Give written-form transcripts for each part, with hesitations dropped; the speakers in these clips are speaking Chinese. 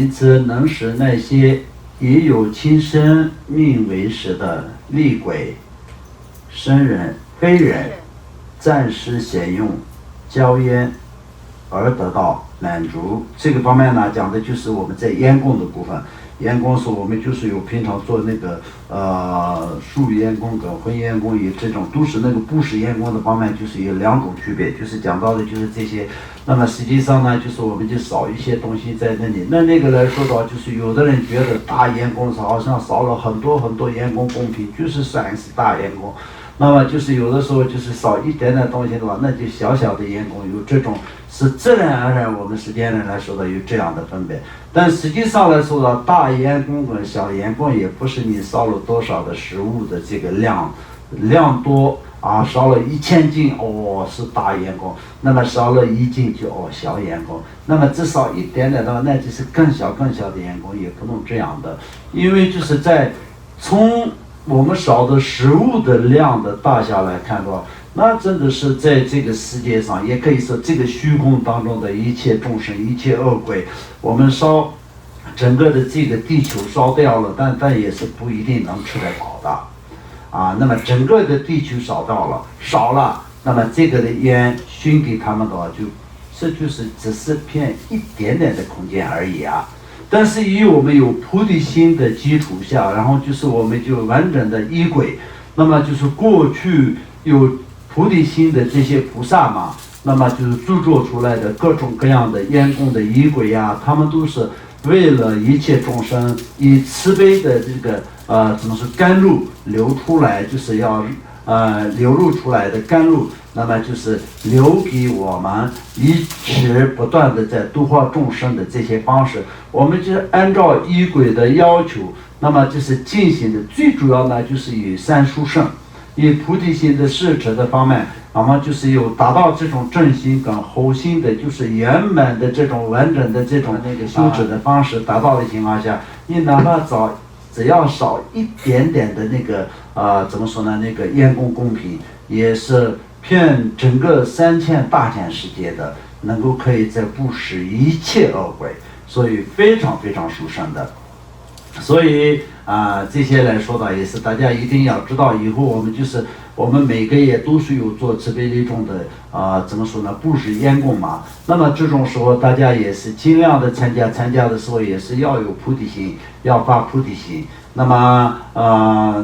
因此能使那些以有亲生命为食的厉鬼、生人、非人暂时闲用椒烟而得到满足。这个方面呢，讲的就是我们在烟供的部分。烟供是我们就是有平常做那个素烟供跟荤烟供，也这种都是那个不食烟供的方面，就是有两种区别，就是讲到的就是这些。那么实际上呢，就是我们就少一些东西在那里。那个来说的话，就是有的人觉得大烟供是好像少了很多很多烟供供品，就是算是大烟供。那么就是有的时候就是少一点点东西的话，那就小小的烟供有这种是自然而然我们实践人来说的有这样的分别。但实际上来说的大烟供跟小烟供也不是你烧了多少的食物的这个量多啊，烧了1000斤哦是大烟供，那么烧了1斤就小烟供，那么至少一点点的话，那就是更小的烟供，也不能这样的，因为就是在从我们烧的食物的量的大小来看的话，那真的是在这个世界上，也可以说这个虚空当中的一切众生、一切恶鬼，我们烧整个的这个地球烧掉了，但也是不一定能吃得饱的，啊，那么整个的地球少了，那么这个的烟熏给他们的话，这就是只是偏一点点的空间而已啊。但是以我们有菩提心的基础下，然后就是我们就完整的仪轨，那么就是过去有菩提心的这些菩萨嘛，那么就是制作出来的各种各样的烟供的仪轨呀，他们都是为了一切众生以慈悲的这个怎么说甘露流出来，就是要流露出来的甘露，那么就是留给我们一直不断的在度化众生的这些方式，我们就是按照仪轨的要求，那么就是进行的最主要呢，就是以三殊胜，以菩提心的摄持的方面，那么就是有达到这种正心跟后心的，就是圆满的这种完整的这种那个修持的方式达到的情况下，你哪怕只要少一点点的那个怎么说呢？那个烟供供品也是骗整个3000大千世界的，能够可以在布施一切恶鬼，所以非常非常殊胜的。所以这些来说的也是大家一定要知道，以后我们每个月都是有做慈悲利众的怎么说呢？布施烟供嘛。那么这种时候大家也是尽量的参加的时候也是要有菩提心，要发菩提心。那么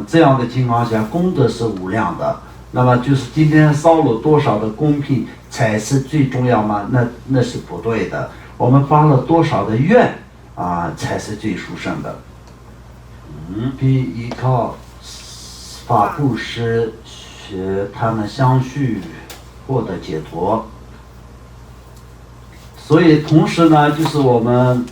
这样的情况下，功德是无量的。那么就是今天烧了多少的供品才是最重要吗？那是不对的。我们发了多少的愿才是最殊胜的。并依靠法布施学他们相续获得解脱。所以同时呢，就是我们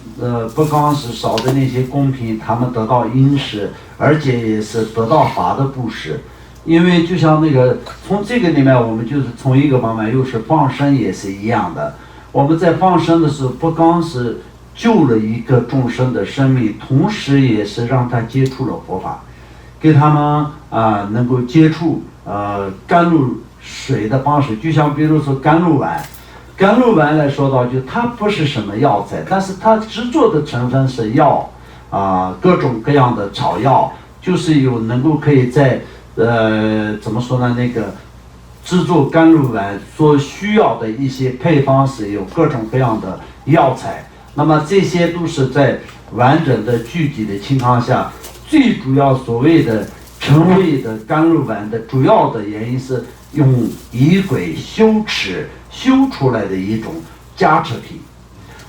不光是烧的那些供品，他们得到因施，而且也是得到法的布施。因为就像那个从这个里面，我们就是从一个方面，又是放生也是一样的。我们在放生的时候，不光是救了一个众生的生命，同时也是让他接触了佛法，给他们能够接触甘露水的方式。就像比如说甘露丸来说到，就它不是什么药材，但是它制作的成分是药各种各样的草药，就是有能够可以在怎么说呢，那个制作甘露丸所需要的一些配方是有各种各样的药材。那么这些都是在完整的具体的情况下，最主要所谓的成为的甘露丸的主要的原因是用仪轨修持修出来的一种加持品。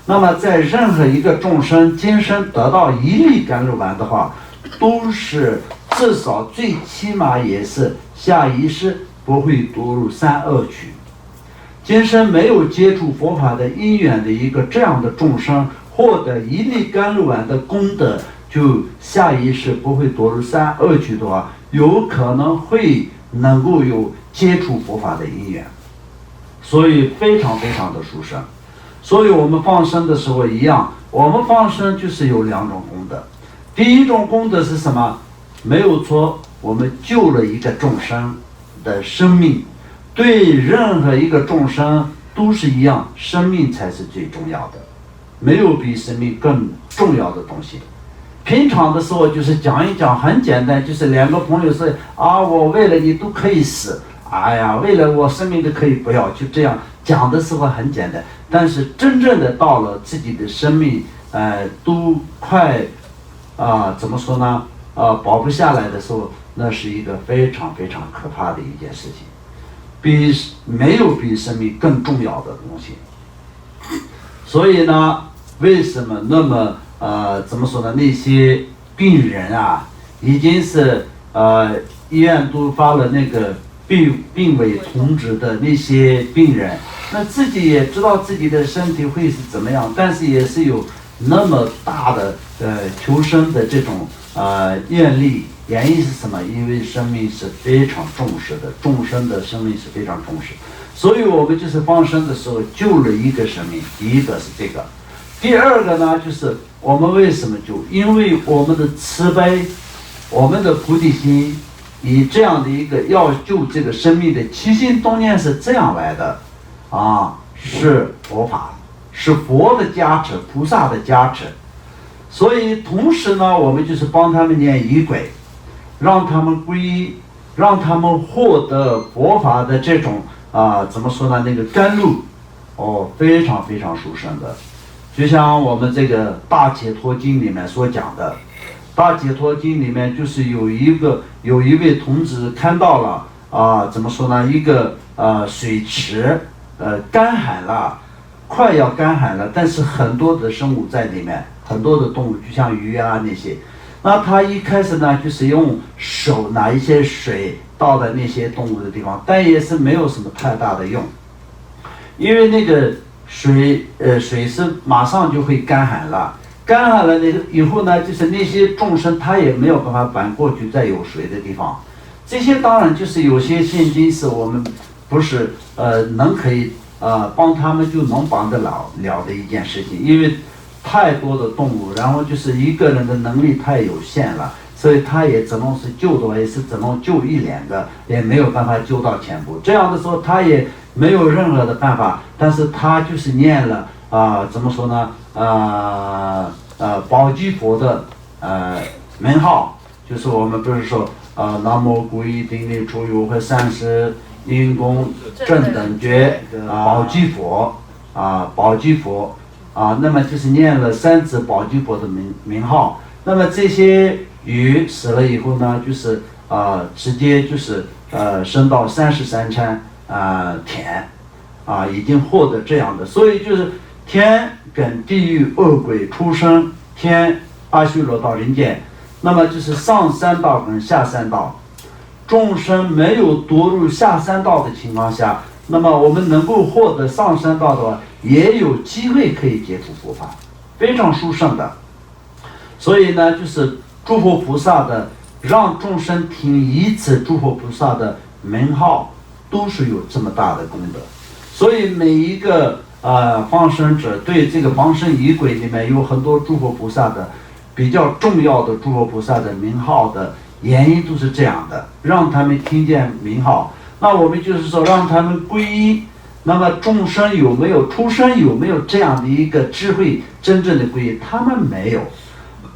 那么在任何一个众生今生得到一粒甘露丸的话，都是至少最起码也是下一世不会堕入三恶趣。今生没有接触佛法的因缘的一个这样的众生，获得一粒甘露丸的功德，就下一世不会堕入三恶趣的话，有可能会能够有接触佛法的因缘，所以非常非常的殊胜。所以我们放生的时候一样，我们放生就是有2种功德。第一种功德是什么？没有错，我们救了一个众生的生命。对任何一个众生都是一样，生命才是最重要的。没有比生命更重要的东西。平常的时候就是讲一讲，很简单，就是两个朋友说啊，我为了你都可以死，哎呀，为了我生命都可以不要，就这样讲的时候很简单。但是真正的到了自己的生命，都快怎么说呢？保不下来的时候，那是一个非常非常可怕的一件事情，没有比生命更重要的东西。所以呢，为什么那么怎么说呢？那些病人啊，已经是医院都发了那个病危通知的那些病人，那自己也知道自己的身体会是怎么样，但是也是有那么大的求生的这种愿力。原因是什么？因为生命是非常重视的，众生的生命是非常重视，所以我们就是放生的时候救了一个生命。第一个是这个，第二个呢，就是我们为什么救？因为我们的慈悲，我们的菩提心，以这样的一个要救这个生命的起心动念是这样来的是佛法，是佛的加持，菩萨的加持。所以同时呢，我们就是帮他们念仪轨，让他们皈依，让他们获得佛法的这种怎么说呢？那个甘露，非常非常殊胜的。就像我们这个《大解脱经》里面所讲的，《大解脱经》里面就是有一位童子看到了怎么说呢？一个水池干旱了，快要干旱了，但是很多的生物在里面，很多的动物，就像鱼啊那些。那他一开始呢，就是用手拿一些水倒在那些动物的地方，但也是没有什么太大的用，因为那个水是马上就会干旱了，干旱了以后呢，就是那些众生他也没有办法搬过去再有水的地方。这些当然就是有些现今是我们不是可以帮他们就能帮得了的一件事情，因为太多的动物，然后就是一个人的能力太有限了，所以他也只能是救的话，也是只能救一两个，也没有办法救到全部。这样的时候他也没有任何的办法，但是他就是念了怎么说呢？宝积佛的名号，就是我们不是说南无古一顶礼出有和30因功正等觉宝积佛宝积佛那么就是念了3次宝积佛的名号。那么这些鱼死了以后呢，就是直接就是升到33参田已经获得这样的。所以就是天跟地狱恶鬼出生，天阿修罗道人间，那么就是上三道跟下三道。众生没有堕入下三道的情况下，那么我们能够获得上三道的话，也有机会可以接触佛法，非常殊胜的。所以呢，就是诸佛菩萨的让众生听一次诸佛菩萨的名号，都是有这么大的功德。所以每一个放生者对这个放生仪轨里面有很多诸佛菩萨的比较重要的诸佛菩萨的名号的原因都是这样的，让他们听见名号。那我们就是说让他们皈依。那么众生有没有出生有没有这样的一个智慧真正的皈依？他们没有，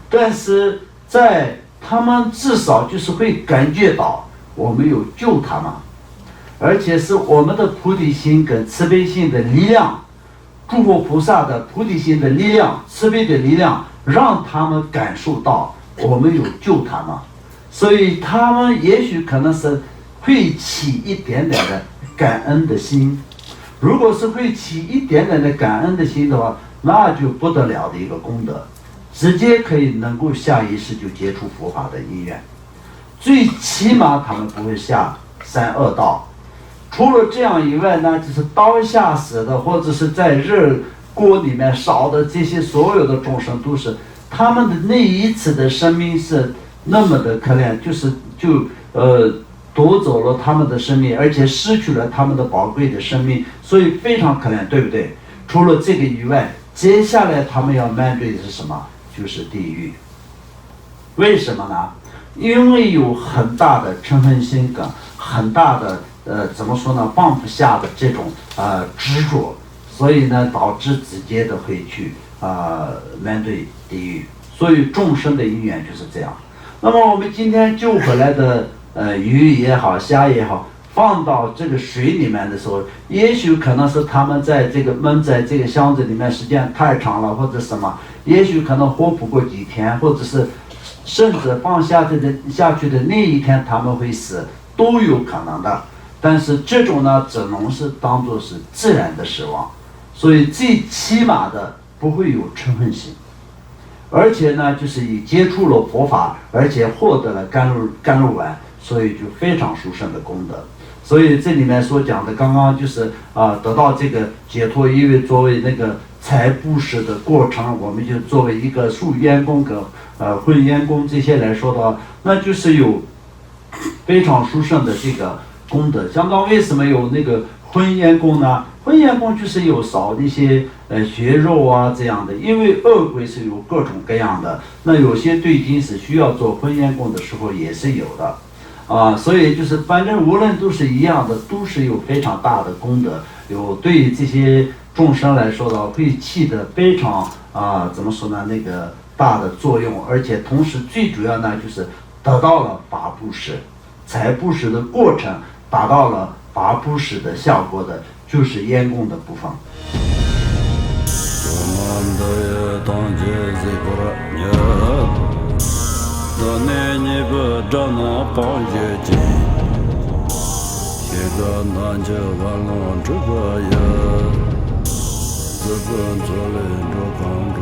但是在他们至少就是会感觉到我们有救他们，而且是我们的菩提心跟慈悲心的力量，诸佛菩萨的菩提心的力量，慈悲的力量，让他们感受到我们有救他们。所以他们也许可能是会起一点点的感恩的心。如果是会起一点点的感恩的心的话，那就不得了的一个功德，直接可以能够下一世就接触佛法的因缘。最起码他们不会下三恶道。除了这样以外呢，就是刀下死的，或者是在热锅里面烧的这些所有的众生，都是他们的那一次的生命是那么的可怜，夺走了他们的生命，而且失去了他们的宝贵的生命，所以非常可怜，对不对？除了这个以外，接下来他们要面对的是什么？就是地狱。为什么呢？因为有很大的嗔恨心跟很大的怎么说呢，放不下的这种执着，所以呢导致直接的会去面对地狱。所以众生的因缘就是这样。那么我们今天救回来的鱼也好，虾也好，放到这个水里面的时候，也许可能是他们在这个闷在这个箱子里面时间太长了，或者什么，也许可能活不过几天，或者是甚至放下去的那一天他们会死，都有可能的。但是这种呢，只能是当作是自然的死亡，所以最起码的不会有嗔恨心。而且呢，就是以接触了佛法，而且获得了甘露丸，所以就非常殊胜的功德。所以这里面所讲的，刚刚就是得到这个解脱，因为作为那个财布施的过程，我们就作为一个树烟功跟混烟功这些来说的，那就是有非常殊胜的这个功德。相当为什么有那个荤烟功呢？荤烟功就是有少那些血肉啊这样的，因为恶鬼是有各种各样的，那有些对境是需要做荤烟功的时候也是有的所以就是反正无论都是一样的，都是有非常大的功德，有对这些众生来说的会起的非常怎么说呢，那个大的作用，而且同时最主要呢就是得到了法布施，财布施的过程达到了法布施的效果的，就是烟供的部分。自本作人着康着